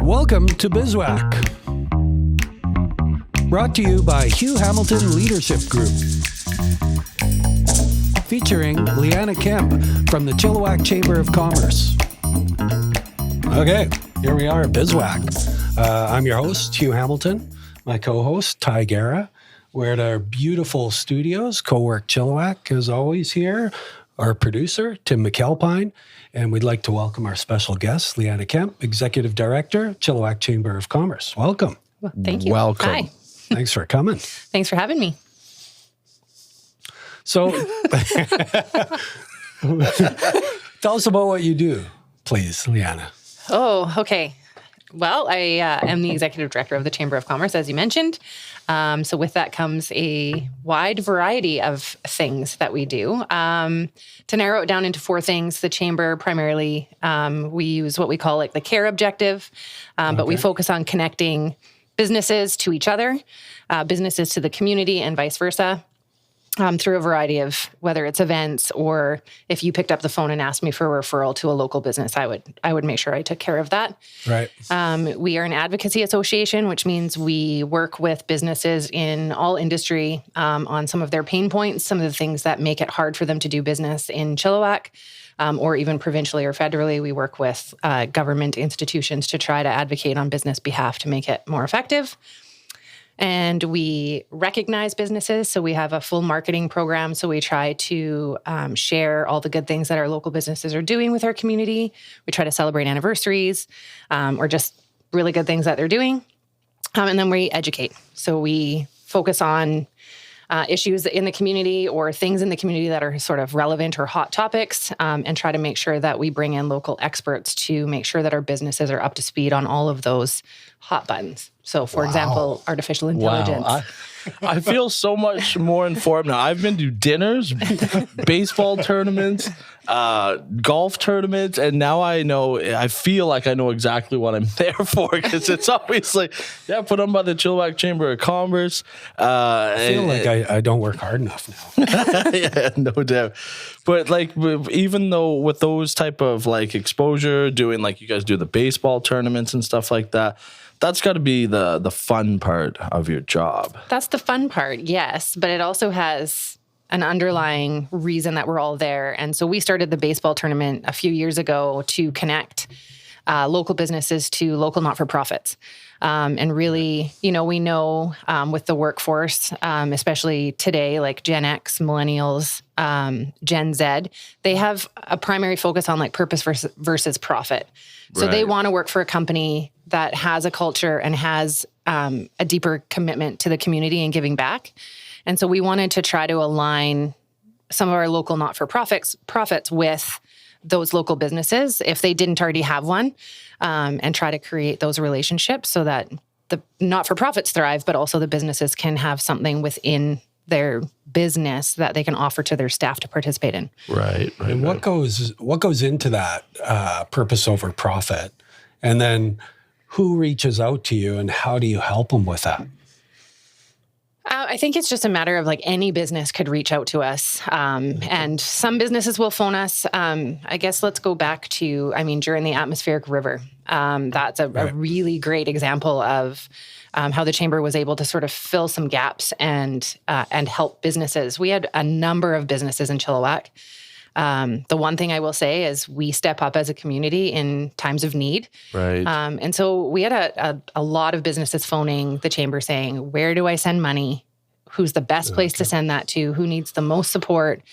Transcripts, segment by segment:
Welcome to BizWack. Brought to you by Hugh Hamilton Leadership Group. Featuring Leanna Kemp from the Chilliwack Chamber of Commerce. Okay, here we are at BizWack. I'm your host, Hugh Hamilton. My co-host, Ty Guerra. We're at our beautiful studios. Co-work Chilliwack is always here. Our producer, Tim McAlpine. And we'd like to welcome our special guest, Leanna Kemp, Executive Director, Chilliwack Chamber of Commerce. Welcome. Well, thank you. Welcome. Hi. Thanks for coming. Thanks for having me. So, tell us about what you do, please, Leanna. Oh, okay. Well, I am the Executive Director of the Chamber of Commerce, as you mentioned. So with that comes a wide variety of things that we do. To narrow it down into four things, the Chamber primarily, we use what we call like the CARE objective, but we focus on connecting businesses to each other, businesses to the community, and vice versa. Through a variety of, whether it's events or if you picked up the phone and asked me for a referral to a local business, I would make sure I took care of that. Right. We are an advocacy association, which means we work with businesses in all industry on some of their pain points, some of the things that make it hard for them to do business in Chilliwack, or even provincially or federally. We work with government institutions to try to advocate on business behalf to make it more effective. And we recognize businesses. So we have a full marketing program. So we try to share all the good things that our local businesses are doing with our community. We try to celebrate anniversaries or just really good things that they're doing. And then we educate. So we focus on issues in the community or things in the community that are sort of relevant or hot topics, and try to make sure that we bring in local experts to make sure that our businesses are up to speed on all of those hot buttons. So, for example, artificial intelligence. Wow. I feel so much more informed now. I've been to dinners, baseball tournaments, golf tournaments, and now I feel like I know exactly what I'm there for, because it's always like, put on by the Chilliwack Chamber of Commerce. I feel like I don't work hard enough now. Yeah, no doubt. But like, even though with those type of like exposure, doing like you guys do the baseball tournaments and stuff like that, that's got to be the fun part of your job. That's the fun part, yes. But it also has an underlying reason that we're all there. And so we started the baseball tournament a few years ago to connect local businesses to local not-for-profits. And really, we know with the workforce, especially today, like Gen X, millennials, Gen Z, they have a primary focus on like purpose versus profit. So they want to work for a company that has a culture and has a deeper commitment to the community and giving back. And so we wanted to try to align some of our local not-for-profits with those local businesses, if they didn't already have one, and try to create those relationships so that the not-for-profits thrive, but also the businesses can have something within their business that they can offer to their staff to participate in. Right. And what goes into that purpose over profit? And then who reaches out to you and how do you help them with that? I think it's just a matter of like any business could reach out to us, and some businesses will phone us. I guess let's go back to, during the atmospheric river. That's a really great example of how the Chamber was able to sort of fill some gaps and help businesses. We had a number of businesses in Chilliwack. The one thing I will say is we step up as a community in times of need. Right. And so we had a lot of businesses phoning the Chamber saying, where do I send money? Who's the best place to send that to? Who needs the most support?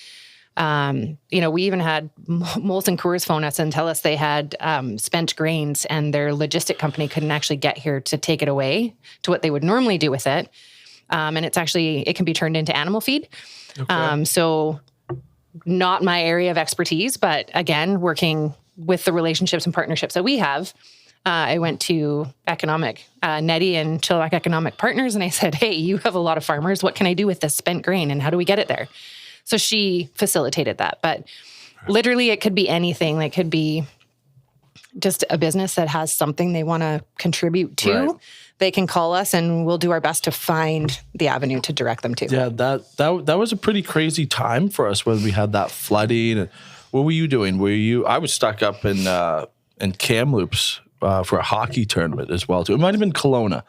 We even had Molson Coors phone us and tell us they had spent grains and their logistic company couldn't actually get here to take it away to what they would normally do with it. And it can be turned into animal feed. Okay. So not my area of expertise, but again, working with the relationships and partnerships that we have, I went to Nettie and Chilliwack Economic Partners, and I said, hey, you have a lot of farmers. What can I do with this spent grain and how do we get it there? So she facilitated that. But literally it could be anything. It could be just a business that has something they want to contribute to. Right. They can call us and we'll do our best to find the avenue to direct them to. Yeah, that was a pretty crazy time for us when we had that flooding. What were you doing? I was stuck up in Kamloops for a hockey tournament as well too. It might have been Kelowna,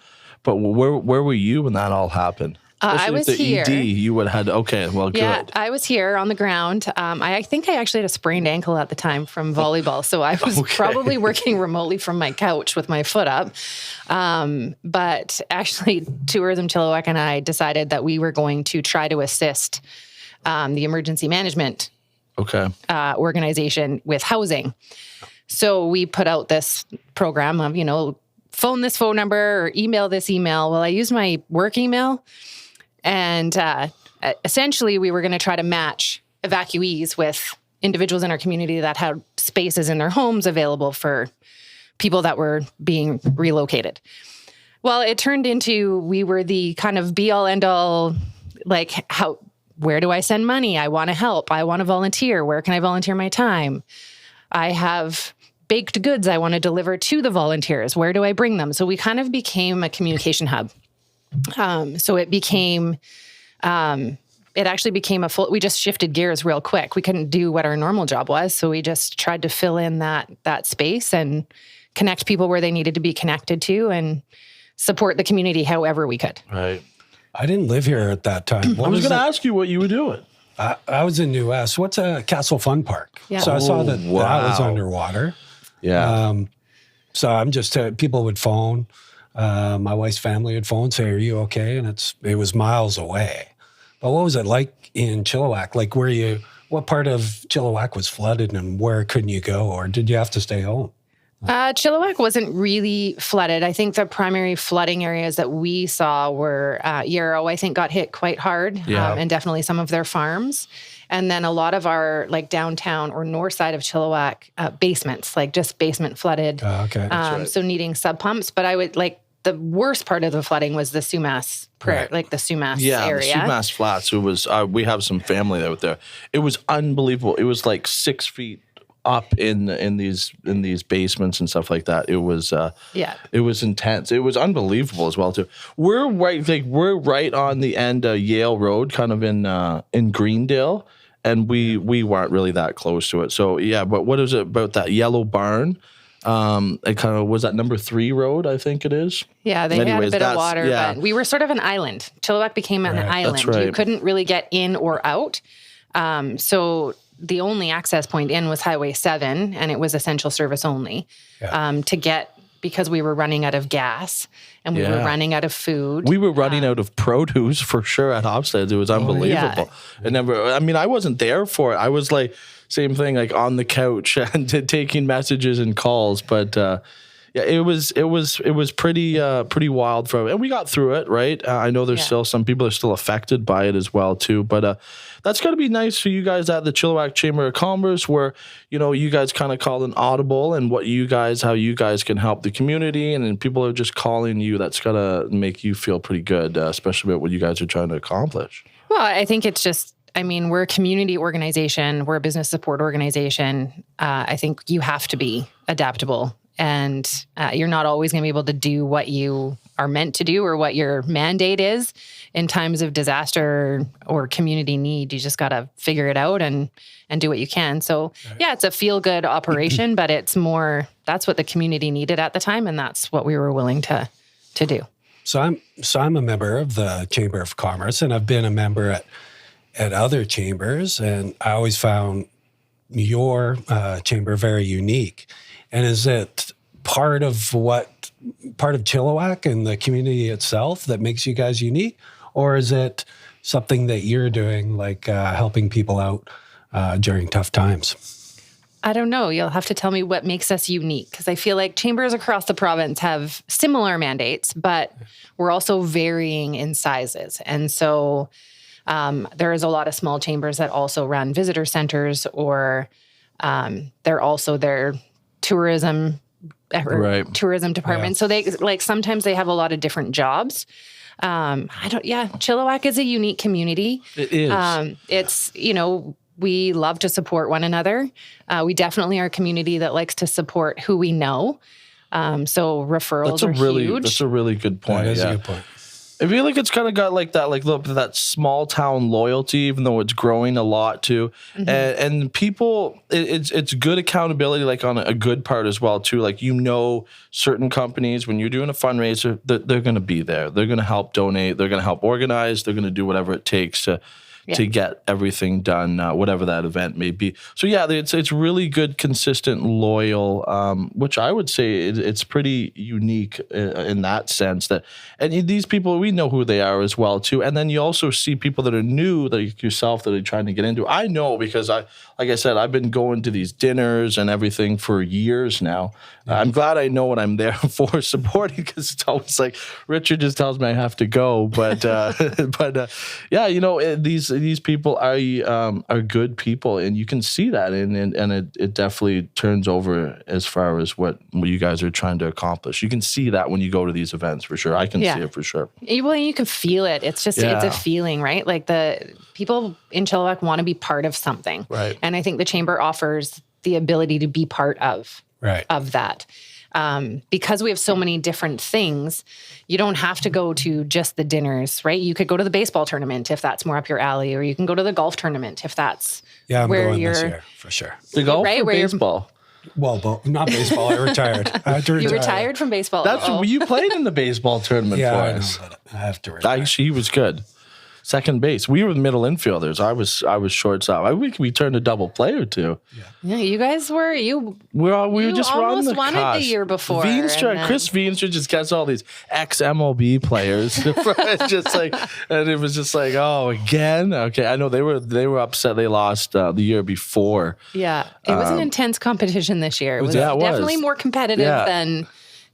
but where were you when that all happened? I was here. ED, you would have had. Okay, well, Yeah, good. I was here on the ground. I think I actually had a sprained ankle at the time from volleyball, so I was probably working remotely from my couch with my foot up. But actually, Tourism Chilliwack and I decided that we were going to try to assist the emergency management organization with housing. So we put out this program of, phone this phone number or email this email. Well, I used my work email. And essentially, we were going to try to match evacuees with individuals in our community that had spaces in their homes available for people that were being relocated. Well, it turned into we were the kind of be-all, end-all, where do I send money? I want to help. I want to volunteer. Where can I volunteer my time? I have baked goods I want to deliver to the volunteers. Where do I bring them? So we kind of became a communication hub. So it actually became we just shifted gears real quick. We couldn't do what our normal job was. So we just tried to fill in that space and connect people where they needed to be connected to and support the community however we could. Right. I didn't live here at that time. I was going to ask you what you were doing. I was in New West. What's a Castle Fun Park? Yeah. So I saw that was underwater. Yeah. So I'm just, people would phone. My wife's family would phone, say, "Are you okay?" And it was miles away. But what was it like in Chilliwack? Like what part of Chilliwack was flooded and where couldn't you go? Or did you have to stay home? Chilliwack wasn't really flooded. I think the primary flooding areas that we saw were Yarrow, I think, got hit quite hard, and definitely some of their farms. And then a lot of our downtown or north side of Chilliwack basements, just basement flooded. Okay. Right. So needing sub pumps. But I would the worst part of the flooding was the Sumas Prairie, the Sumas area. Yeah, the Sumas Flats. It was. We have some family out there. It was unbelievable. It was 6 feet up in these basements and stuff like that. It was it was intense. It was unbelievable as well too. We're right on the end of Yale Road, kind of in Greendale, and we weren't really that close to it. So yeah, but what is it about that yellow barn? It kind of was that number 3 road, I think it is. Yeah, they had a bit of water, but we were sort of an island. Chilliwack became an island. That's right. You couldn't really get in or out. So the only access point in was Highway 7, and it was essential service only because we were running out of gas and we were running out of food. We were running out of produce for sure at Hofstede's. It was unbelievable. I wasn't there for it. I was same thing, on the couch and taking messages and calls, but it was pretty wild and we got through it, right? I know there's still some people are still affected by it as well too, but that's got to be nice for you guys at the Chilliwack Chamber of Commerce, where you guys kind of called an audible and how you guys can help the community, and then people are just calling you. That's got to make you feel pretty good, especially about what you guys are trying to accomplish. Well, I think it's just. We're a community organization. We're a business support organization. I think you have to be adaptable, and you're not always going to be able to do what you are meant to do or what your mandate is in times of disaster or community need. You just got to figure it out and do what you can. So it's a feel-good operation, but it's more, that's what the community needed at the time, and that's what we were willing to do. So I'm a member of the Chamber of Commerce, and I've been a member at other chambers, and I always found your chamber very unique. And is it part of Chilliwack and the community itself that makes you guys unique, or is it something that you're doing, helping people out during tough times? I don't know. You'll have to tell me what makes us unique, because I feel like chambers across the province have similar mandates, but we're also varying in sizes. And so there is a lot of small chambers that also run visitor centers, or they're also their tourism department. So they sometimes they have a lot of different jobs. Chilliwack is a unique community. It is. It's, we love to support one another. We definitely are a community that likes to support who we know. So referrals are huge. That's a really good point. That is a good point. I feel like it's kind of got like that small town loyalty, even though it's growing a lot too. And people, it's good accountability, like on a good part as well too. Like, certain companies, when you're doing a fundraiser, they're going to be there. They're going to help donate. They're going to help organize. They're going to do whatever it takes to get everything done, whatever that event may be. So yeah, it's really good, consistent, loyal, which I would say it's pretty unique in that sense. And these people, we know who they are as well too. And then you also see people that are new, like yourself, that are trying to get into. I know because like I said, I've been going to these dinners and everything for years now. I'm glad I know what I'm there for, supporting, because it's always like Richard just tells me I have to go, but yeah, these people are good people, and you can see that, and it definitely turns over as far as what you guys are trying to accomplish. You can see that when you go to these events, for sure. I can see it for sure. Well, you can feel it. It's just it's a feeling, right? Like the people in Chilliwack want to be part of something, right? And I think the chamber offers the ability to be part of that. Because we have so many different things, you don't have to go to just the dinners, right? You could go to the baseball tournament if that's more up your alley, or you can go to the golf tournament if that's I'm where going you're this year for sure. The golf right, or where baseball? Well, not baseball. I retired. I had to retire. You retired from baseball. You played in the baseball tournament for us. I have to retire. He was good. Second base. We were the middle infielders. I was shortstop. We turned a double play or two. Yeah, you guys were we were just on the won it the year before. Chris Veenstra just gets all these ex-MLB players. It's just like, and it was just like, oh, again? Okay, I know they were upset they lost the year before. Yeah, it was an intense competition this year. It was definitely more competitive than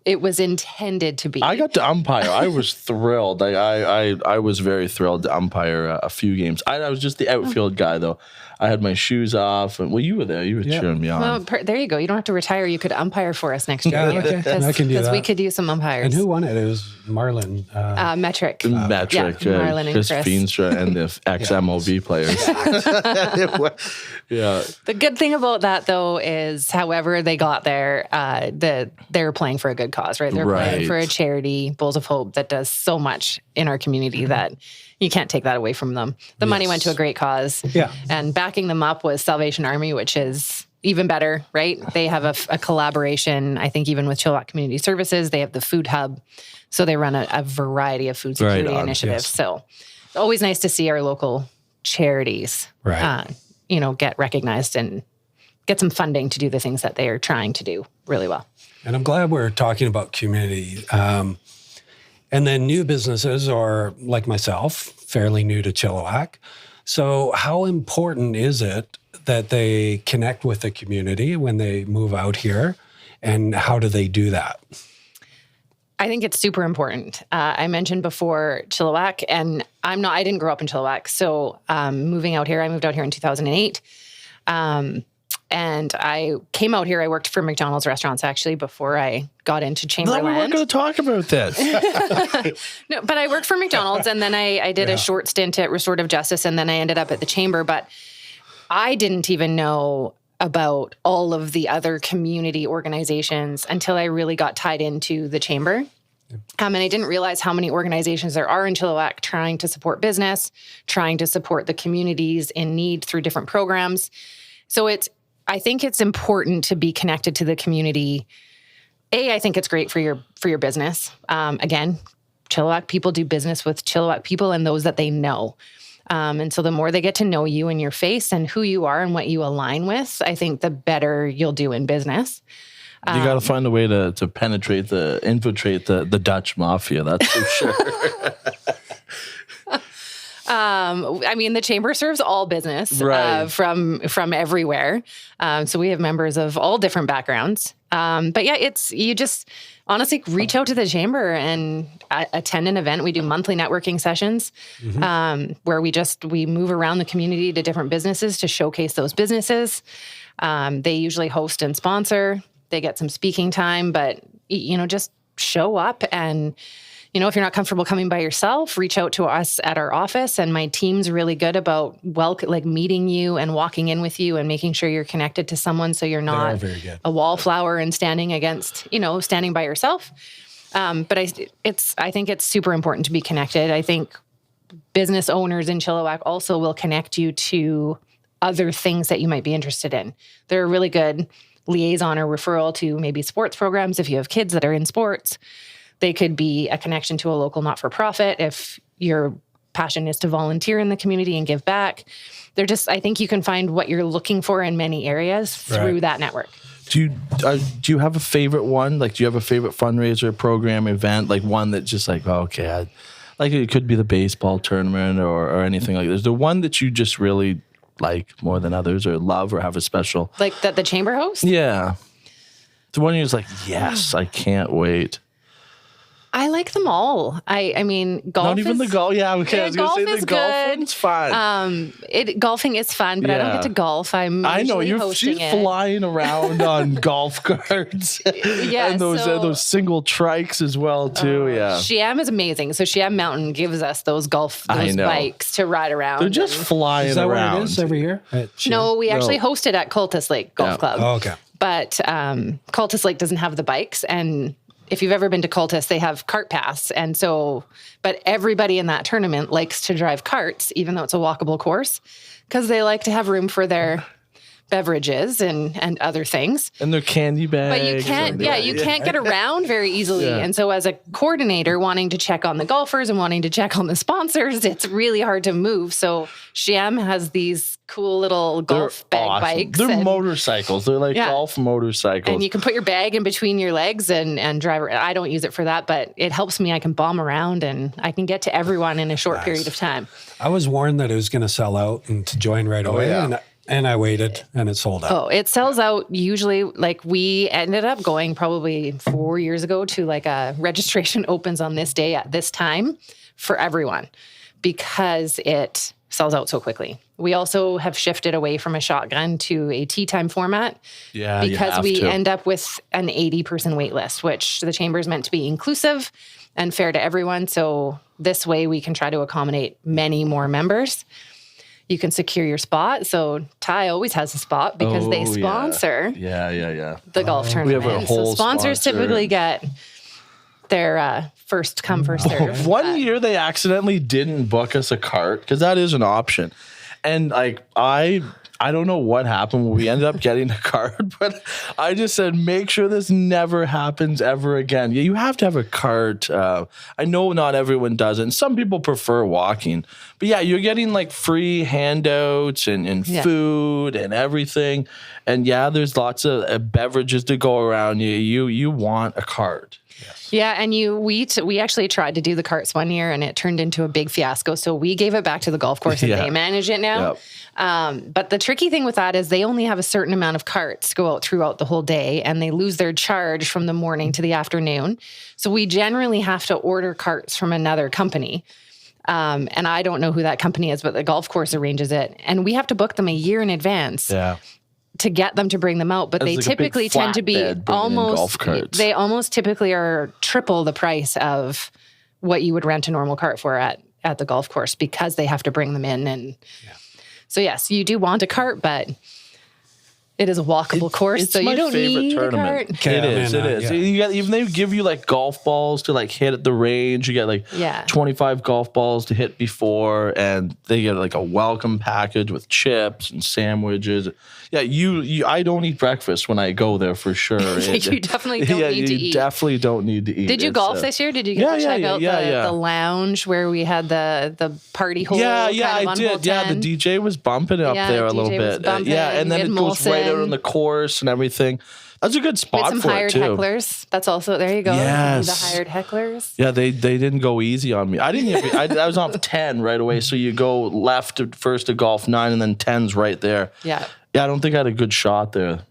it was intended to be. I got to umpire. I was thrilled. I was very thrilled to umpire a few games. I was just the outfield guy, though. I had my shoes off, and you were there. You were cheering me on. Well, there you go. You don't have to retire. You could umpire for us next year. I can do that. Because we could use some umpires. And who won it? It was Marlon. Metric. Metric. Marlon and Chris Chris. Veenstra and the ex-MLB players. Yeah. The good thing about that, though, is however they got there, they're playing for a good cause, right? They're playing for a charity, Bowls of Hope, that does so much in our community that you can't take that away from them. The money went to a great cause. Yeah. And backing them up was Salvation Army, which is even better, right? They have a collaboration, I think, even with Chilliwack Community Services. They have the food hub. So they run a variety of food security initiatives. Yes. So it's always nice to see our local charities, get recognized and get some funding to do the things that they are trying to do really well. And I'm glad we're talking about community. And then new businesses, or like myself, fairly new to Chilliwack. So how important is it that they connect with the community when they move out here? And how do they do that? I think it's super important. I mentioned before Chilliwack, and I didn't grow up in Chilliwack. So moving out here, I moved out here in 2008. And I came out here, I worked for McDonald's restaurants actually before I got into Chamberland. No, we weren't going to talk about this. No, but I worked for McDonald's, and then I did a short stint at Restorative Justice, and then I ended up at the Chamber. But I didn't even know about all of the other community organizations until I really got tied into the Chamber. And I didn't realize how many organizations there are in Chilliwack trying to support business, trying to support the communities in need through different programs. So I think it's important to be connected to the community. I think it's great for your business. Again, Chilliwack people do business with Chilliwack people and those that they know. And so the more they get to know you and your face and who you are and what you align with, I think the better you'll do in business. You got to find a way to infiltrate the Dutch mafia. That's for sure. The Chamber serves all business from everywhere. So we have members of all different backgrounds. But yeah, you just honestly reach out to the Chamber and attend an event. We do monthly networking sessions where we move around the community to different businesses to showcase those businesses. They usually host and sponsor. They get some speaking time, but just show up and if you're not comfortable coming by yourself, reach out to us at our office. And my team's really good about meeting you and walking in with you and making sure you're connected to someone so you're not a wallflower and standing by yourself. But I think it's super important to be connected. I think business owners in Chilliwack also will connect you to other things that you might be interested in. They're a really good liaison or referral to maybe sports programs if you have kids that are in sports. They could be a connection to a local not-for-profit if your passion is to volunteer in the community and give back. I think you can find what you're looking for in many areas through that network. Do you have a favorite one? Like, do you have a favorite fundraiser, program, event? Like one that just like, oh, okay, like it could be the baseball tournament or anything like that. Is there one that you just really like more than others or love or have a special? Like that the chamber host? Yeah. The one you're just like, yes, I can't wait. I like them all. I mean, golf. Not even the golf. Yeah, okay. I was going to say the golf good. one's fun. Golfing is fun, but I don't get to golf. I know she's flying around on golf carts. Yeah, and those single trikes as well too. Yeah, Shiam is amazing. So Shiam Mountain gives us those bikes to ride around. They're just flying around. Is that what it is every year? No, we actually host it at Cultus Lake Golf Club. Oh, okay. But Cultus Lake doesn't have the bikes, and if you've ever been to Cultus, they have cart paths. And so, but everybody in that tournament likes to drive carts, even though it's a walkable course, because they like to have room for their beverages and other things. And their candy bags. But you can't get around very easily. Yeah. And so as a coordinator wanting to check on the golfers and wanting to check on the sponsors, it's really hard to move. So Shiam has these cool little golf bag bikes. They're motorcycles. They're like golf motorcycles. And you can put your bag in between your legs and drive around. I don't use it for that, but it helps me. I can bomb around and I can get to everyone in a short period of time. I was warned that it was going to sell out and to join right away. Yeah. And I waited, and it sold out. Oh, it sells out usually. Like we ended up going probably 4 years ago to like a registration opens on this day at this time for everyone because it sells out so quickly. We also have shifted away from a shotgun to a tea time format because we end up with an 80-person wait list, which the chamber is meant to be inclusive and fair to everyone. So this way we can try to accommodate many more members. You can secure your spot. So Ty always has a spot because they sponsor the golf tournament. We have a whole sponsors typically get their first come, first serve. One year they accidentally didn't book us a cart because that is an option. And like I don't know what happened when we ended up getting a cart, but I just said, make sure this never happens ever again. Yeah, you have to have a cart. I know not everyone does it, and some people prefer walking. But yeah, you're getting like free handouts and food and everything. And yeah, there's lots of beverages to go around. You want a cart. Yes. Yeah, and we actually tried to do the carts one year, and it turned into a big fiasco. So we gave it back to the golf course, and they manage it now. Yep. But the tricky thing with that is they only have a certain amount of carts go out throughout the whole day, and they lose their charge from the morning to the afternoon. So we generally have to order carts from another company. And I don't know who that company is, but the golf course arranges it, and we have to book them a year in advance. Yeah. To get them to bring them out, but they typically tend to be almost typically are triple the price of what you would rent a normal cart for at the golf course because they have to bring them in. And so yes, you do want a cart, but it is a walkable course, so you don't need a cart. It is. Yeah. You got, even they give you like golf balls to like hit at the range. You get like 25 golf balls to hit before, and they get like a welcome package with chips and sandwiches. Yeah, I don't eat breakfast when I go there for sure. You definitely don't need to eat. You definitely don't need to eat. Did you golf this year? Did you get to check out the lounge where we had the party hole? Yeah, I did. Yeah, the DJ was bumping it up there a little bit. And then it goes right out on the course and everything. That's a good spot for it, too. Some hired hecklers. That's also, there you go. Yes. The hired hecklers. Yeah, they didn't go easy on me. I was on 10 right away. So you go left at first to golf 9 and then 10's right there. Yeah. Yeah, I don't think I had a good shot there.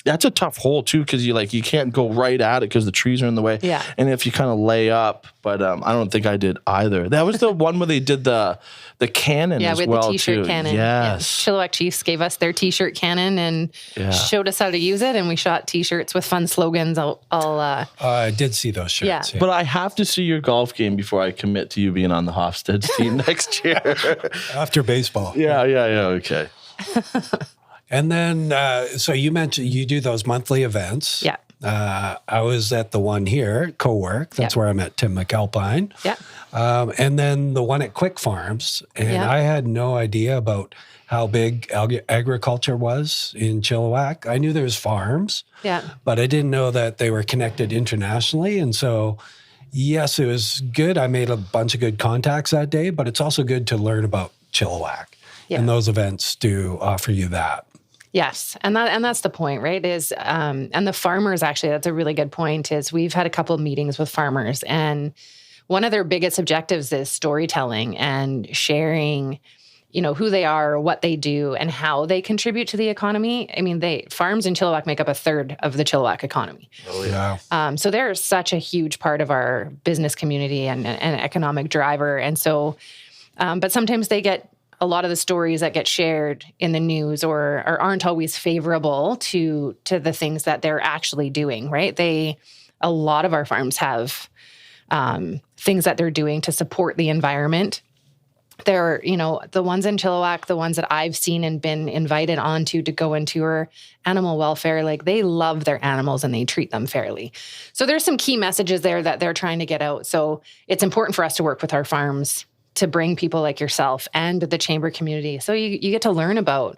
That's a tough hole, too, because you can't go right at it because the trees are in the way. Yeah. And if you kind of lay up, but I don't think I did either. That was the one where they did the cannon as well, too. Yeah, with the T-shirt cannon. Yes. Yeah. Chilliwack Chiefs gave us their T-shirt cannon and showed us how to use it, and we shot T-shirts with fun slogans. I did see those shirts. Yeah. But I have to see your golf game before I commit to you being on the Hofstede team next year. After baseball. Yeah, okay. And then, so you mentioned you do those monthly events. Yeah. I was at the one here, Co-work. That's where I met Tim McAlpine. Yeah. And then the one at Quick Farms. And I had no idea about how big agriculture was in Chilliwack. I knew there was farms, but I didn't know that they were connected internationally. And so, yes, it was good. I made a bunch of good contacts that day, but it's also good to learn about Chilliwack. And those events do offer you that. Yes. And that's the point, right? And the farmers, actually, that's a really good point, is we've had a couple of meetings with farmers, and one of their biggest objectives is storytelling and sharing, who they are, what they do, and how they contribute to the economy. I mean, farms in Chilliwack make up a third of the Chilliwack economy. Oh, yeah. So they're such a huge part of our business community and an economic driver. And so, but sometimes they get a lot of the stories that get shared in the news or aren't always favorable to the things that they're actually doing, right? A lot of our farms have things that they're doing to support the environment. They're, the ones in Chilliwack, the ones that I've seen and been invited onto to go into are animal welfare. Like, they love their animals and they treat them fairly. So there's some key messages there that they're trying to get out. So it's important for us to work with our farms to bring people like yourself and the chamber community. So you get to learn about,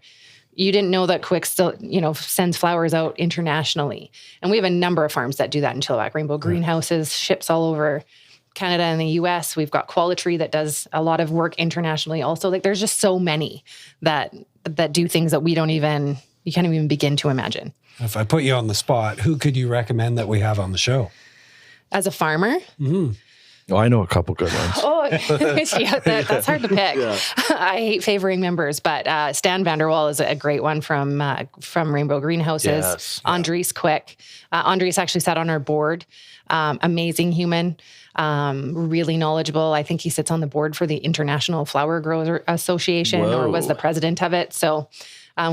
you didn't know that Quick still, sends flowers out internationally. And we have a number of farms that do that in Chilliwack. Rainbow Greenhouses, ships all over Canada and the US. We've got Qualitree that does a lot of work internationally also. Like, there's just so many that do things that you can't even begin to imagine. If I put you on the spot, who could you recommend that we have on the show? As a farmer? Mm-hmm. Oh, I know a couple good ones. That's hard to pick. I hate favoring members, but Stan Vanderwall is a great one from Rainbow Greenhouses. Yes. Andres Quick. Andres actually sat on our board. Amazing human, really knowledgeable. I think he sits on the board for the International Flower Growers Association or was the president of it. So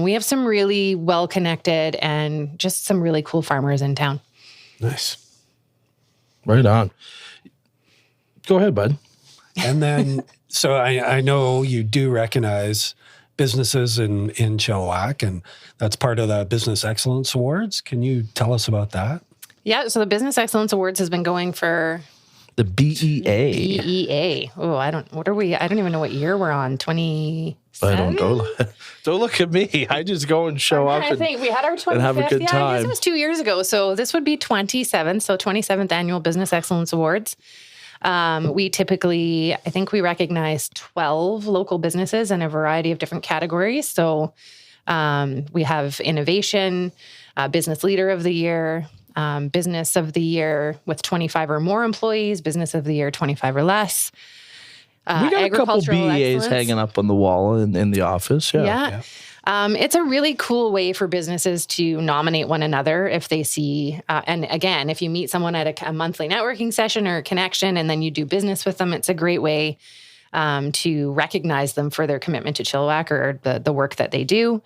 we have some really well-connected and just some really cool farmers in town. Nice. Right on. Go ahead, bud. And then, so I know you do recognize businesses in Chilliwack, and that's part of the Business Excellence Awards. Can you tell us about that? Yeah, so the Business Excellence Awards has been going for... The BEA. BEA. Oh, I don't even know what year we're on. 27? I don't know. Don't look at me. I just go and show up. I think we had our 25th. And have a good time. I guess it was 2 years ago. So this would be 27th. So 27th Annual Business Excellence Awards. We typically, I think we recognize 12 local businesses in a variety of different categories. So we have innovation, business leader of the year, business of the year with 25 or more employees, business of the year 25 or less. We got a couple BEAs hanging up on the wall in the office. Yeah. It's a really cool way for businesses to nominate one another if they see, and again, if you meet someone at a monthly networking session or a connection and then you do business with them, it's a great way to recognize them for their commitment to Chilliwack or the work that they do.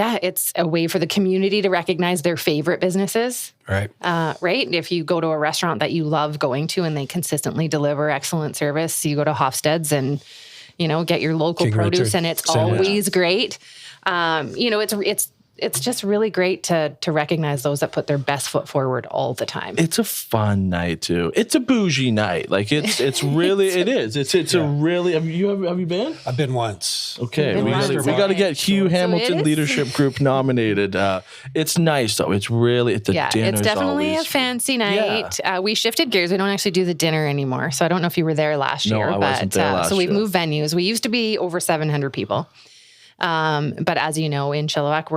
It's a way for the community to recognize their favorite businesses. Right. Right. If you go to a restaurant that you love going to and they consistently deliver excellent service, you go to Hofstede's and get your local King produce, Richard and it's sandwich. always great. It's just really great to recognize those that put their best foot forward all the time. It's a fun night too. It's a bougie night. Like it's really it is. It's a really. Have you been? I've been once. Okay, we got to get Hugh Hamilton Leadership Group nominated. It's nice though. It's really the dinner's it's definitely always a fancy night. Yeah. We shifted gears. We don't actually do the dinner anymore. So I don't know if you were there last year. I wasn't there last so we've year. moved venues. We used to be over 700 people. But as you know, in Chilliwack,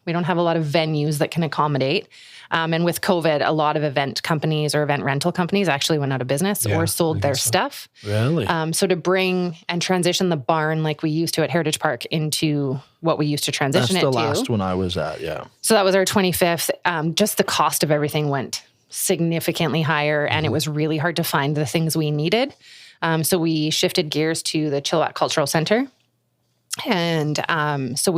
we don't have a lot of venues that can accommodate. And with COVID, a lot of event companies or event rental companies actually went out of business or sold their stuff. Really? So to bring and transition the barn like we used to at Heritage Park into what we used to transition That's it to. the last one I was at, yeah. So that was our 25th. Just the cost of everything went significantly higher, and it was really hard to find the things we needed. So we shifted gears to the Chilliwack Cultural Center. And so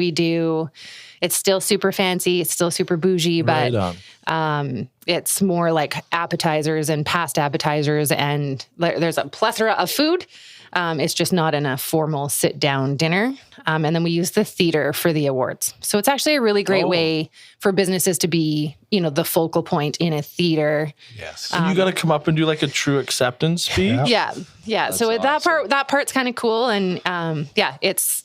it's still super fancy, it's still super bougie, but it's more like appetizers and past appetizers, and there's a plethora of food. It's just not in a formal sit-down dinner. And then we use the theater for the awards. So it's actually a really great way for businesses to be, the focal point in a theater. Yes. And you got to come up and do like a true acceptance speech. Yeah. So awesome. that part's kind of cool. And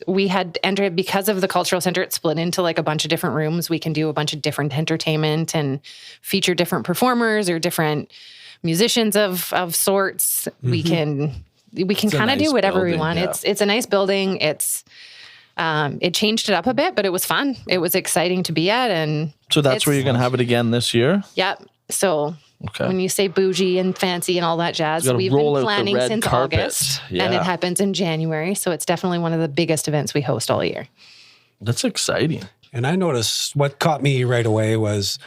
we had entered, because of the cultural center, it's split into like a bunch of different rooms. We can do a bunch of different entertainment and feature different performers or different musicians of sorts. We can kind of do whatever we want. Yeah. It's a nice building. It changed it up a bit, but it was fun. It was exciting to be at. And so that's where you're going to have it again this year? Yep. So when you say bougie and fancy and all that jazz, we've been planning since August, and it happens in January. So it's definitely one of the biggest events we host all year. That's exciting. And I noticed what caught me right away was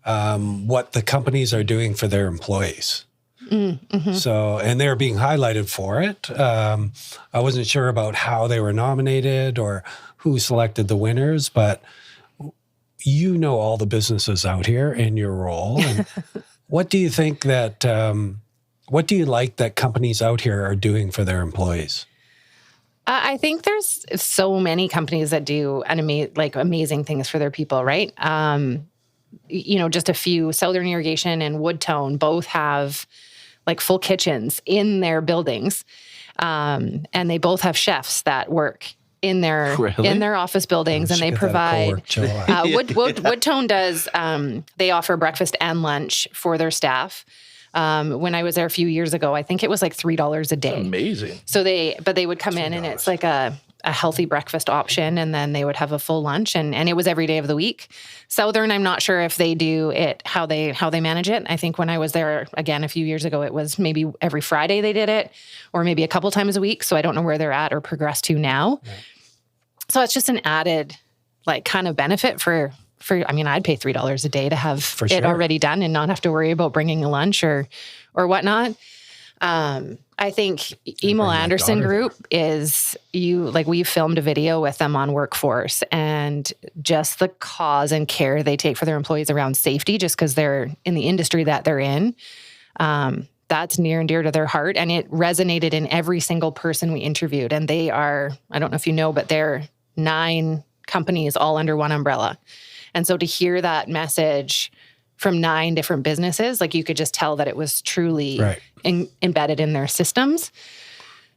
what the companies are doing for their employees. Mm-hmm. So, and they're being highlighted for it. I wasn't sure about how they were nominated or who selected the winners, but all the businesses out here in your role. And what do you think that, what do you like that companies out here are doing for their employees? I think there's so many companies that do amazing things for their people, right? Just a few. Southern Irrigation and Woodtone both have like full kitchens in their buildings. And they both have chefs that work in their office buildings, and they provide Woodtone does they offer breakfast and lunch for their staff. When I was there a few years ago, I think it was like $3 a day. That's amazing. So they would come in and it's like a healthy breakfast option, and then they would have a full lunch, and it was every day of the week. Southern, I'm not sure if they do it, how they manage it. I think when I was there again a few years ago, it was maybe every Friday they did it, or maybe a couple times a week. So I don't know where they're at or progressed to now. Yeah. So it's just an added kind of benefit for I'd pay $3 a day to have it already done and not have to worry about bringing a lunch or whatnot. I think Emil Anderson Group we filmed a video with them on Workforce, and just the cause and care they take for their employees around safety, just because they're in the industry that they're in. That's near and dear to their heart. And it resonated in every single person we interviewed. And they are, I don't know if you know, but they're 9 companies all under one umbrella. And so to hear that message from 9 different businesses, you could just tell that it was truly embedded in their systems.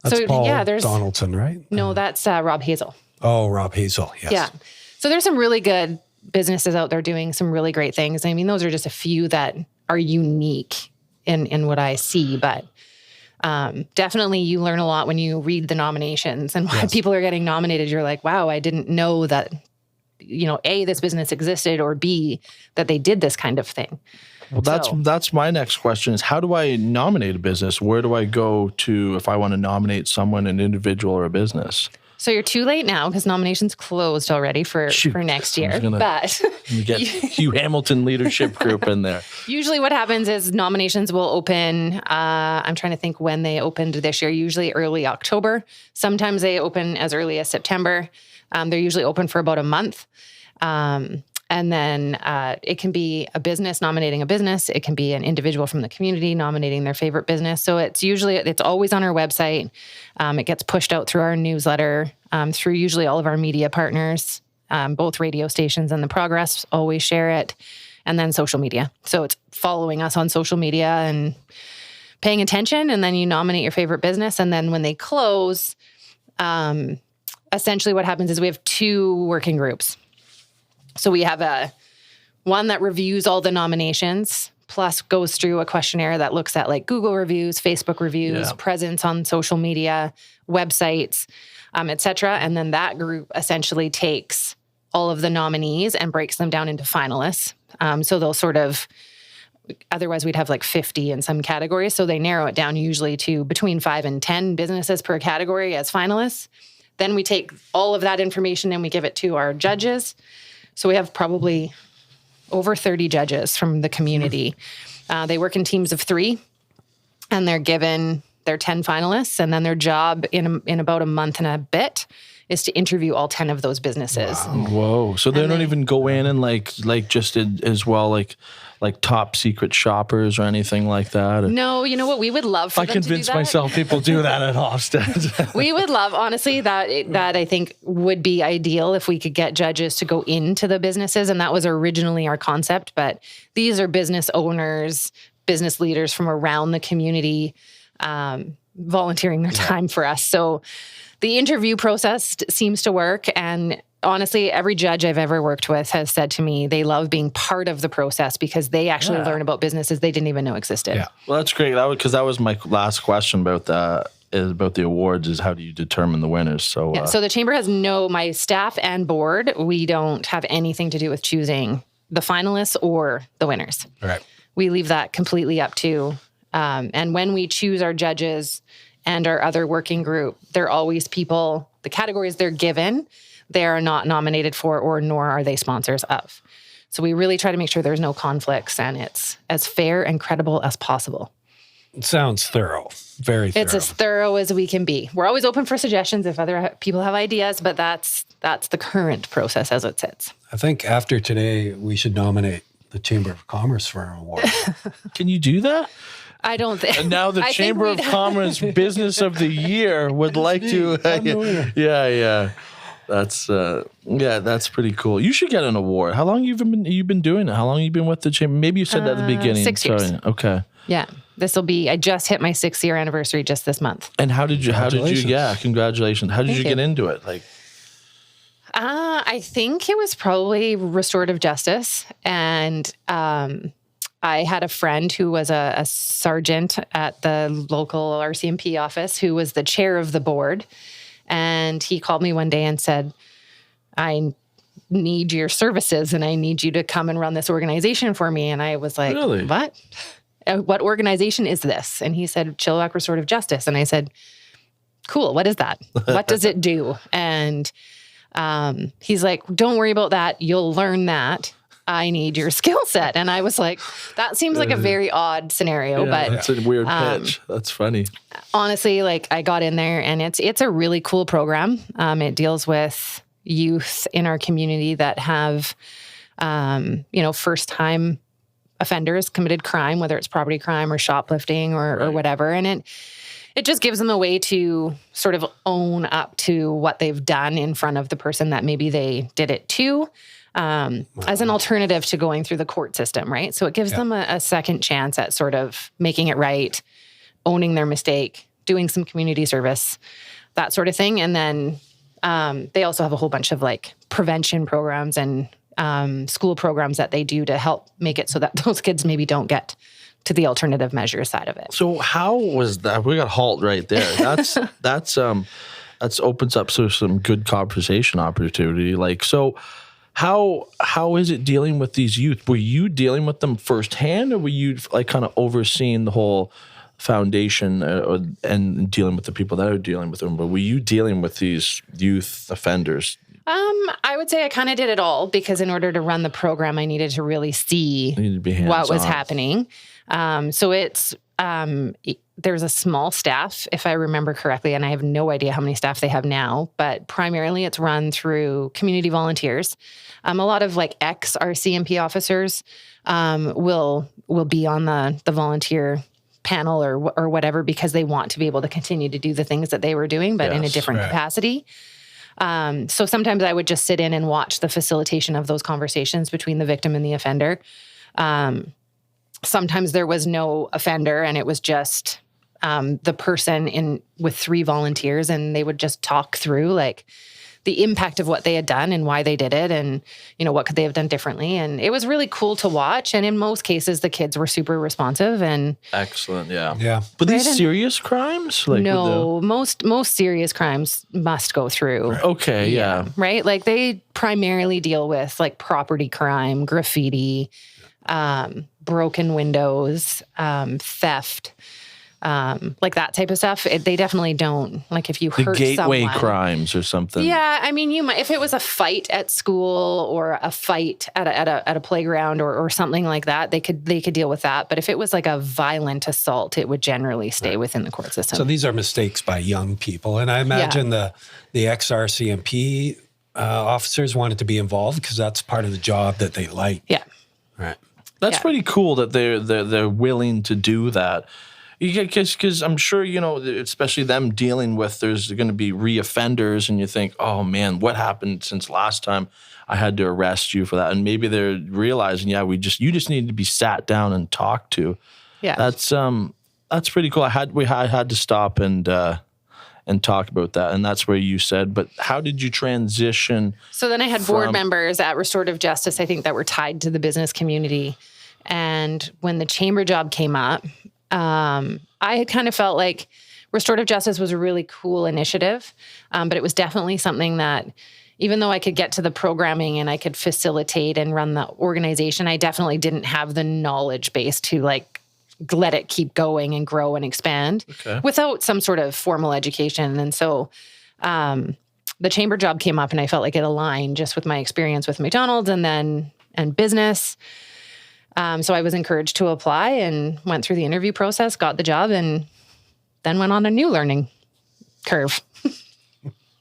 That's Paul Donaldson, right? No, that's Rob Hazel. Oh, Rob Hazel, yes. Yeah. So there's some really good businesses out there doing some really great things. I mean, those are just a few that are unique in what I see, but definitely you learn a lot when you read the nominations and why people are getting nominated. You're like, wow, I didn't know that, A, this business existed, or B, that they did this kind of thing. Well, that's my next question is, how do I nominate a business? Where do I go to if I want to nominate someone, an individual or a business? So you're too late now because nominations closed already for next year. But you get Hugh Hamilton Leadership Group in there. Usually what happens is nominations will open, I'm trying to think when they opened this year, usually early October. Sometimes they open as early as September. They're usually open for about a month. And then it can be a business nominating a business. It can be an individual from the community nominating their favorite business. So it's always on our website. It gets pushed out through our newsletter, through usually all of our media partners, both radio stations and The Progress always share it, and then social media. So it's following us on social media and paying attention, and then you nominate your favorite business. And then when they close, essentially what happens is we have 2 working groups. So we have one that reviews all the nominations, plus goes through a questionnaire that looks at Google reviews, Facebook reviews, presence on social media, websites, et cetera. And then that group essentially takes all of the nominees and breaks them down into finalists. So they'll otherwise we'd have 50 in some categories. So they narrow it down usually to between 5 and 10 businesses per category as finalists. Then we take all of that information and we give it to our judges. So we have probably over 30 judges from the community. They work in teams of 3, and they're given their 10 finalists, and then their job in about a month and a bit is to interview all 10 of those businesses. Wow. Whoa. So they don't even go in and like just as well, like top secret shoppers or anything like that? No, you know what? We would love for I them to do convince that. myself people do that at Hofstad. We would love, honestly, that I think would be ideal if we could get judges to go into the businesses. And that was originally our concept. But these are business owners, business leaders from around the community, volunteering their time for us. So the interview process seems to work. And honestly, every judge I've ever worked with has said to me they love being part of the process because they actually learn about businesses they didn't even know existed. Yeah. Well, that's great. Because that was my last question about the awards is how do you determine the winners? So, So the chamber has my staff and board, we don't have anything to do with choosing the finalists or the winners. All right. We leave that completely up to, and when we choose our judges and our other working group, they're always people, the categories they're given, they are not nominated for, or nor are they sponsors of. So we really try to make sure there's no conflicts and it's as fair and credible as possible. It sounds thorough. Very thorough. It's as thorough as we can be. We're always open for suggestions if other people have ideas, but that's the current process as it sits. I think after today, we should nominate the Chamber of Commerce for an award. can you do that? I don't think. And now the I think Chamber of we'd- Commerce Business of the Year would like to. I'm the winner. Yeah. That's pretty cool. You should get an award. How long you've been doing it? How long have you been with the chamber? Maybe you said that at the beginning. 6 years. Sorry. Okay. Yeah, I just hit my 6th year anniversary just this month. And how did you? Congratulations. How did you Thank get you. into it? Like, I think it was probably restorative justice. And I had a friend who was a sergeant at the local RCMP office who was the chair of the board. And he called me one day and said, I need your services and I need you to come and run this organization for me. And I was like, Really? What? What organization is this? And he said, Chilliwack Restorative Justice. And I said, cool, what is that? What does it do? And he's like, don't worry about that. You'll learn that. I need your skill set. And I was like, that seems like a very odd scenario, but it's a weird pitch. That's funny. honestly, like I got in there and it's a really cool program. It deals with youth in our community that have, first time offenders committed crime, whether it's property crime or shoplifting or whatever. And it just gives them a way to sort of own up to what they've done in front of the person that maybe they did it to, as an alternative to going through the court system, right? So it gives them a second chance at sort of making it right, owning their mistake, doing some community service, that sort of thing. And then they also have a whole bunch of like prevention programs and school programs that they do to help make it so that those kids maybe don't get to the alternative measure side of it. So how was that? We got halt right there. That's opens up some good conversation opportunity. Like, so how is it dealing with these youth? Were you dealing with them firsthand, or were you like kind of overseeing the whole foundation and dealing with the people that are dealing with them? But were you dealing with these youth offenders? I would say I kind of did it all, because in order to run the program, I needed to really see what was happening. So it's, there's a small staff, if I remember correctly, and I have no idea how many staff they have now, but primarily it's run through community volunteers. A lot of like ex-RCMP officers will be on the volunteer panel or whatever, because they want to be able to continue to do the things that they were doing, but in a different capacity. So sometimes I would just sit in and watch the facilitation of those conversations between the victim and the offender. Sometimes there was no offender and it was just the person with 3 volunteers, and they would just talk through like the impact of what they had done and why they did it, and what could they have done differently. And it was really cool to watch. And in most cases, the kids were super responsive and excellent. Yeah. Yeah. But these serious crimes, like no, most serious crimes must go through. Okay. Yeah. Right. Like they primarily deal with like property crime, graffiti, broken windows, theft. like that type of stuff. They definitely don't. Like if you The hurt gateway someone, crimes or something. Yeah, I mean, you might, if it was a fight at school or a fight at a playground or something like that, they could deal with that. But if it was like a violent assault, it would generally stay within the court system. So these are mistakes by young people, and I imagine the ex-RCMP officers wanted to be involved because that's part of the job that they like. Yeah, right. That's pretty cool that they're willing to do that. Because I'm sure, especially them dealing with, there's going to be reoffenders, and you think, oh man, what happened since last time I had to arrest you for that? And maybe they're realizing, you just need to be sat down and talked to. Yeah, that's pretty cool. I had to stop and talk about that, and that's where you said. But how did you transition? So then I had board members at Restorative Justice, I think, that were tied to the business community, and when the chamber job came up, I had kind of felt like Restorative Justice was a really cool initiative, but it was definitely something that, even though I could get to the programming and I could facilitate and run the organization, I definitely didn't have the knowledge base to like let it keep going and grow and expand without some sort of formal education. And so the chamber job came up, and I felt like it aligned just with my experience with McDonald's and business. So I was encouraged to apply and went through the interview process, got the job, and then went on a new learning curve.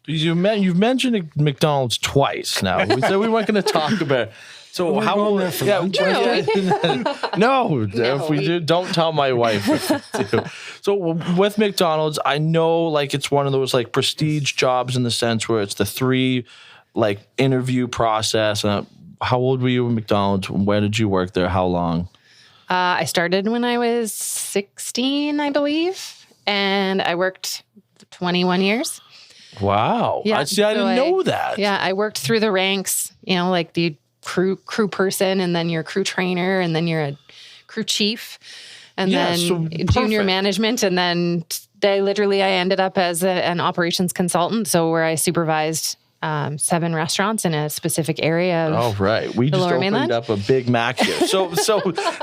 You've mentioned McDonald's twice now. We said we weren't going to talk about it. So how will there for lunch? No, if we do, don't tell my wife. So with McDonald's, I know like it's one of those like prestige jobs in the sense where it's the 3 like interview process. How old were you at McDonald's? Where did you work there? How long? I started when I was 16, I believe, and I worked 21 years. Wow. Yeah, I didn't know that. Yeah, I worked through the ranks, like the crew person, and then you're a crew trainer, and then you're a crew chief, and then junior management, and then I ended up as an operations consultant, so where I supervised 7 restaurants in a specific area of oh, right. We just opened mainland. up a Big Mac here. So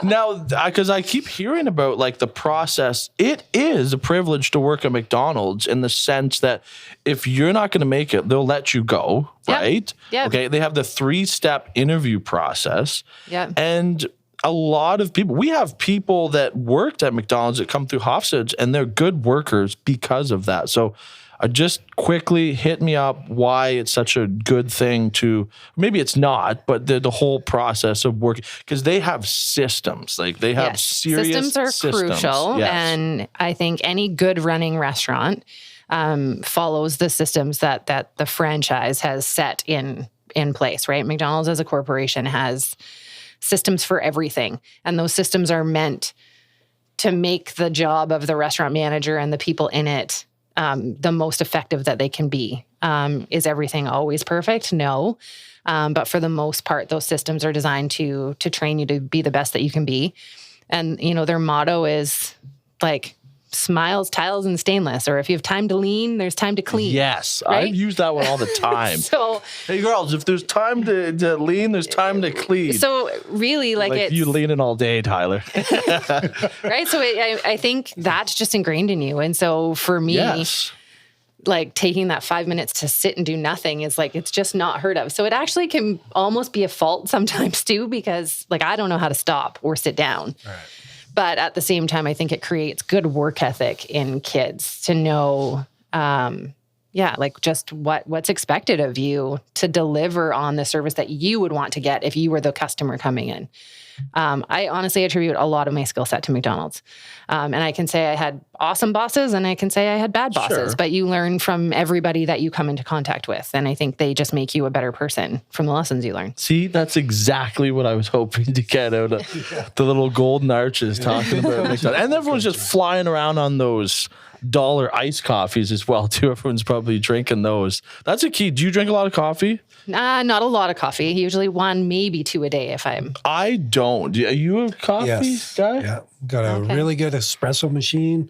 now, because I keep hearing about like the process, it is a privilege to work at McDonald's in the sense that if you're not going to make it, they'll let you go, right? Yeah. Okay. They have the 3-step interview process. Yeah. And a lot of people, we have people that worked at McDonald's that come through Hofstad's, and they're good workers because of that. So just quickly hit me up why it's such a good thing to, maybe it's not, but the whole process of working, because they have systems. Like they have serious systems are crucial. Yes. And I think any good running restaurant follows the systems that the franchise has set in place, right? McDonald's as a corporation has systems for everything. And those systems are meant to make the job of the restaurant manager and the people in it the most effective that they can be. Is everything always perfect? No. But for the most part, those systems are designed to train you to be the best that you can be. And, their motto is like smiles, tiles, and stainless, or if you have time to lean, there's time to clean. Yes. Right? I've used that one all the time. So, hey girls, if there's time to lean, there's time to clean. So really like it's... you leaning all day, Tyler. Right? So I think that's just ingrained in you. And so for me, like taking that 5 minutes to sit and do nothing is like, it's just not heard of. So it actually can almost be a fault sometimes too, because like, I don't know how to stop or sit down. Right. But at the same time, I think it creates good work ethic in kids to know, like just what's expected of you to deliver on the service that you would want to get if you were the customer coming in. I honestly attribute a lot of my skill set to McDonald's. And I can say I had awesome bosses and I can say I had bad bosses, but you learn from everybody that you come into contact with. And I think they just make you a better person from the lessons you learn. See, that's exactly what I was hoping to get out of the little golden arches talking about McDonald's. And everyone's just flying around on those $1 iced coffees as well, too. Everyone's probably drinking those. That's a key. Do you drink a lot of coffee? Not a lot of coffee. Usually 1, maybe 2 a day if I'm... I don't. Are you a coffee guy? Yeah. Got a really good espresso machine.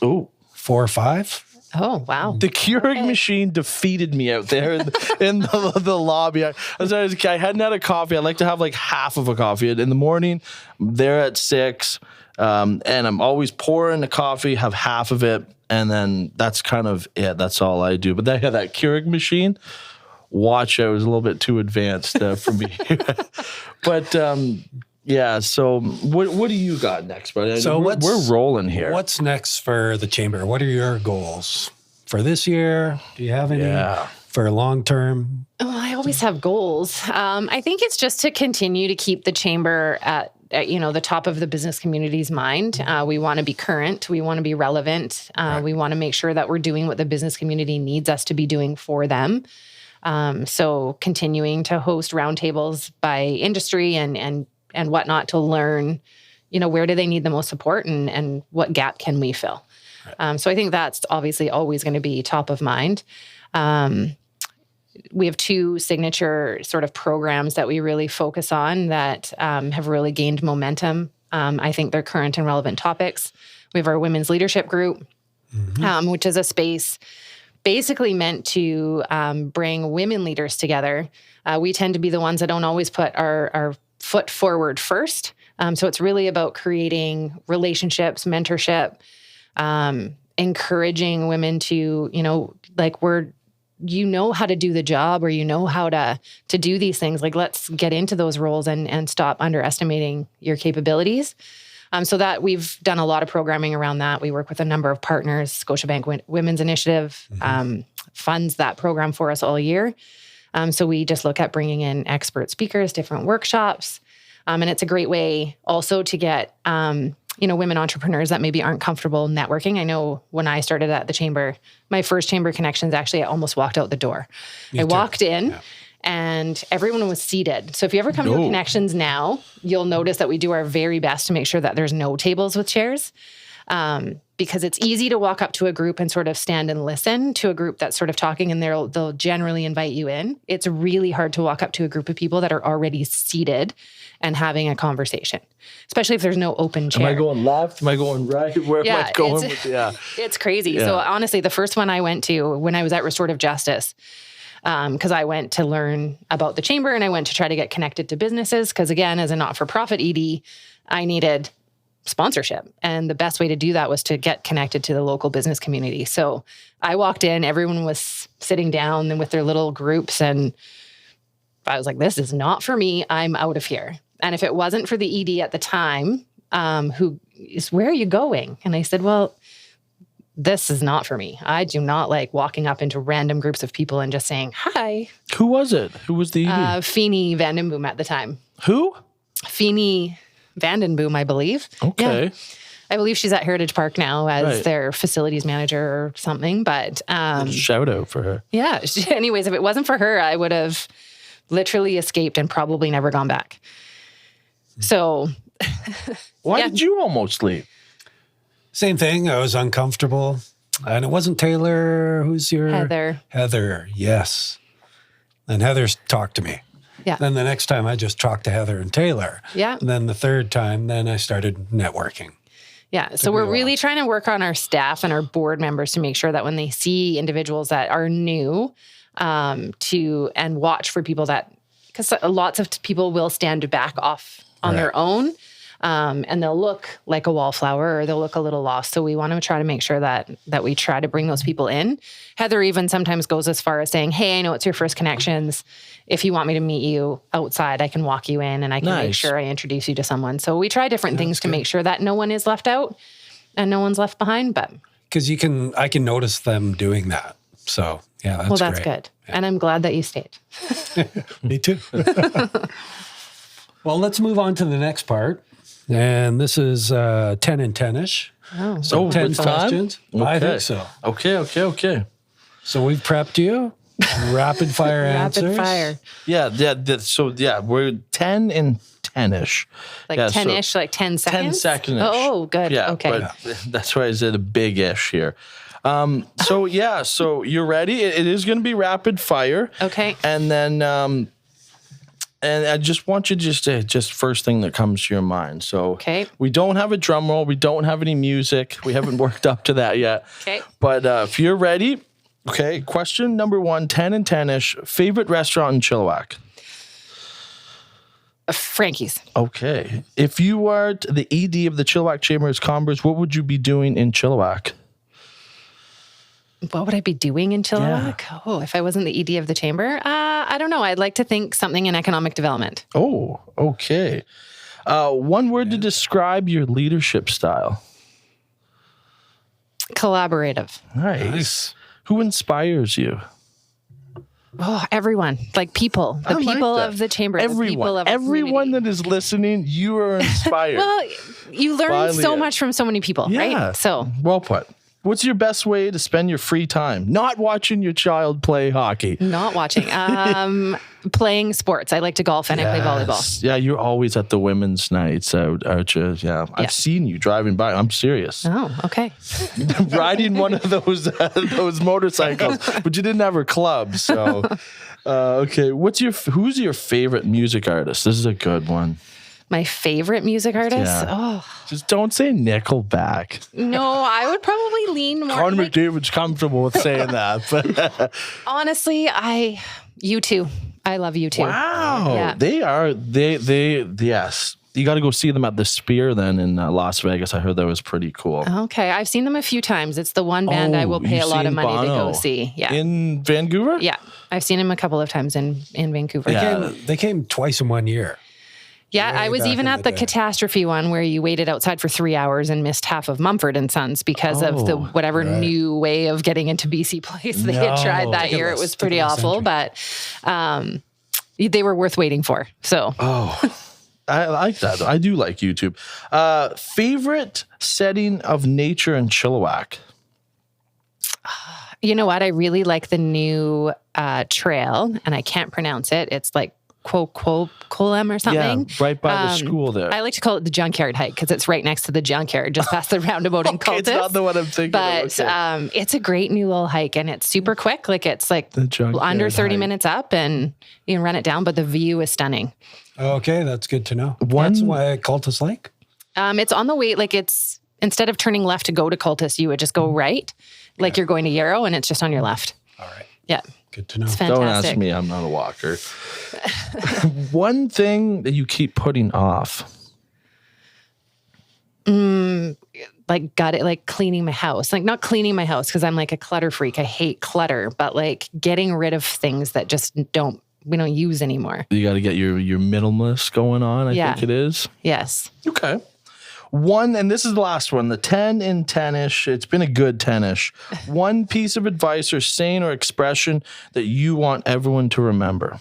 Oh. 4 or 5. Oh, wow. The Keurig machine defeated me out there in the lobby. I hadn't had a coffee. I like to have like half of a coffee. In the morning, I'm there at 6. And I'm always pouring the coffee, have half of it, and then that's kind of it. That's all I do. But they have that Keurig machine. Watch, I was a little bit too advanced for me. But yeah, so what do you got next, buddy? So we're rolling here. What's next for the chamber? What are your goals for this year? Do you have any for long term? Well, I always have goals. I think it's just to continue to keep the chamber at the top of the business community's mind. We want to be current. We want to be relevant. We want to make sure that we're doing what the business community needs us to be doing for them. So continuing to host roundtables by industry and whatnot to learn, where do they need the most support and what gap can we fill? Right. So I think that's obviously always going to be top of mind. We have 2 signature sort of programs that we really focus on that have really gained momentum. I think they're current and relevant topics. We have our Women's Leadership Group, which is a space basically meant to bring women leaders together. We tend to be the ones that don't always put our foot forward first. So it's really about creating relationships, mentorship, encouraging women to, how to do the job or how to do these things. Like, let's get into those roles and stop underestimating your capabilities. So that we've done a lot of programming around that. We work with a number of partners. Scotiabank Women's Initiative funds that program for us all year. So we just look at bringing in expert speakers, different workshops. And it's a great way also to get, women entrepreneurs that maybe aren't comfortable networking. I know when I started at the chamber, my first chamber connections, actually, I almost walked out the door. I walked in and everyone was seated. So if you ever come to connections now, you'll notice that we do our very best to make sure that there's no tables with chairs. Because it's easy to walk up to a group and sort of stand and listen to a group that's sort of talking and they'll generally invite you in. It's really hard to walk up to a group of people that are already seated and having a conversation, especially if there's no open chair. Am I going left? Am I going right? Where am I going? It's crazy. Yeah. So honestly, the first one I went to when I was at Restorative Justice, because I went to learn about the chamber and I went to try to get connected to businesses. Because again, as a not-for-profit ED, I needed sponsorship. And the best way to do that was to get connected to the local business community. So I walked in, everyone was sitting down with their little groups. And I was like, this is not for me. I'm out of here. And if it wasn't for the ED at the time, who is, where are you going? And I said, well, this is not for me. I do not like walking up into random groups of people and just saying, hi. Who was it? Who was the ED? Feenie Vandenboom at the time. Who? Feenie Vandenboom, I believe. Okay. Yeah. I believe she's at Heritage Park now as their facilities manager or something. But shout out for her. Yeah. Anyways, if it wasn't for her, I would have literally escaped and probably never gone back. So why did you almost leave? Same thing. I was uncomfortable. And it wasn't Taylor. Who's your? Heather. Heather, yes. And Heather's talked to me. Yeah. Then the next time I just talked to Heather and Taylor. Yeah. And then the third time, then I started networking. Yeah. So we're really trying to work on our staff and our board members to make sure that when they see individuals that are new, and watch for people because lots of people will stand back off on their own. And they'll look like a wallflower or they'll look a little lost. So we want to try to make sure that we try to bring those people in. Heather even sometimes goes as far as saying, hey, I know it's your first connections. If you want me to meet you outside, I can walk you in and I can make sure I introduce you to someone. So we try different things to make sure that no one is left out and no one's left behind. But because I can notice them doing that. So yeah, that's that's good. Yeah. And I'm glad that you stayed. Me too. Well, let's move on to the next part. And this is 10 and 10-ish. Oh. So 10 questions. Okay. I think so. Okay. So we've prepped you. Rapid fire answers. Rapid fire. Yeah. We're 10 and 10-ish. Like 10-ish, like 10 seconds? 10 seconds. Oh, good. Yeah, okay. But that's why I said a big-ish here. So you're ready. It is going to be rapid fire. Okay. And then, and I just want you just first thing that comes to your mind. So we don't have a drum roll. We don't have any music. We haven't worked up to that yet. Okay. But if you're ready, okay. Question number 1, 10 and 10-ish. Favorite restaurant in Chilliwack? Frankie's. Okay. If you were the ED of the Chilliwack Chamber of Commerce, what would you be doing in Chilliwack? What would I be doing in Chilliwack? Yeah. Oh, if I wasn't the ED of the chamber? I don't know. I'd like to think something in economic development. Oh, okay. One word to describe your leadership style. Collaborative. Nice. Who inspires you? Oh, everyone. Like people. The people of the chamber. Everyone. The people of Everyone that is listening, you are inspired. Well, you learn so much from so many people, right? So well put. What's your best way to spend your free time? Not watching your child play hockey. Not watching. Playing sports. I like to golf and I play volleyball. Yeah, you're always at the women's nights out, aren't you? Yeah. I've seen you driving by. I'm serious. Oh, okay. Riding one of those motorcycles, but you didn't have her club. So, okay. Who's your favorite music artist? This is a good one. My favorite music artist? Yeah. Oh. Just don't say Nickelback. No, I would probably lean more. Connor McDavid's comfortable with saying that. But honestly, U2. I love U2. Wow. Yeah. Yes. You got to go see them at the Spear then in Las Vegas. I heard that was pretty cool. Okay. I've seen them a few times. It's the one band I will pay a lot of money to go see. Yeah. In Vancouver? Yeah. I've seen him a couple of times in Vancouver. They came twice in 1 year. Yeah, I was even at the Catastrophe one where you waited outside for 3 hours and missed half of Mumford and Sons because of the new way of getting into BC Place they had tried that year. It was pretty awful, but they were worth waiting for. So, I like that. I do like YouTube. Favorite setting of nature in Chilliwack? You know what? I really like the new trail, and I can't pronounce it. It's like Colem or something. Yeah, right by the school there. I like to call it the junkyard hike because it's right next to the junkyard, just past the roundabout in Cultus. It's not the one I'm thinking but of. It's a great new little hike and it's super quick. Like it's like under 30 minutes up and you can run it down, but the view is stunning. Okay, that's good to know. That's why Cultus Lake? It's on the way, like it's, instead of turning left to go to Cultus, you would just go right, like you're going to Yarrow and it's just on your left. All right. Yeah. Good to know. It's fantastic. Don't ask me. I'm not a walker. One thing that you keep putting off. Like cleaning my house. Like not cleaning my house because I'm like a clutter freak. I hate clutter, but like getting rid of things that just we don't use anymore. You got to get your minimalist going on, I think it is. Yes. Okay. One, and this is the last one, the 10 in 10-ish. It's been a good 10-ish. One piece of advice or saying or expression that you want everyone to remember.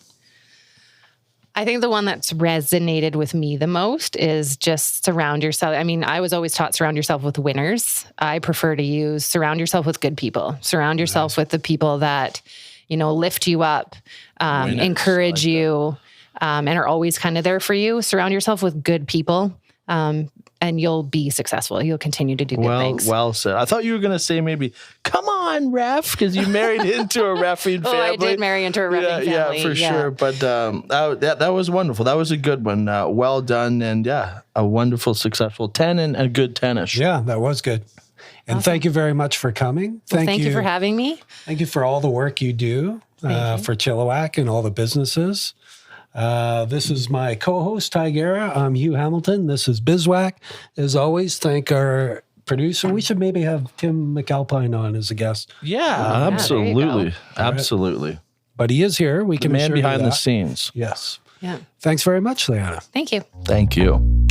I think the one that's resonated with me the most is just surround yourself. I mean, I was always taught surround yourself with winners. I prefer to use surround yourself with good people. Surround yourself with the people that, lift you up, encourage you, and are always kind of there for you. Surround yourself with good people. And you'll be successful. You'll continue to do good things. Well said. I thought you were going to say maybe, come on, ref, because you married into a reffing family. I did marry into a reffing family. Yeah, for sure. But that was wonderful. That was a good one. Well done. And a wonderful, successful 10 and a good 10-ish. Yeah, that was good. And thank you very much for coming. Thank you for having me. Thank you for all the work you do for Chilliwack and all the businesses. This is my co-host, Ty Guerra. I'm Hugh Hamilton. This is BizWack. As always, thank our producer. We should maybe have Tim McAlpine on as a guest. Yeah, absolutely. Absolutely. Right. But he is here. We can the man behind the scenes. Yes. Yeah. Thanks very much, Leanna. Thank you. Thank you.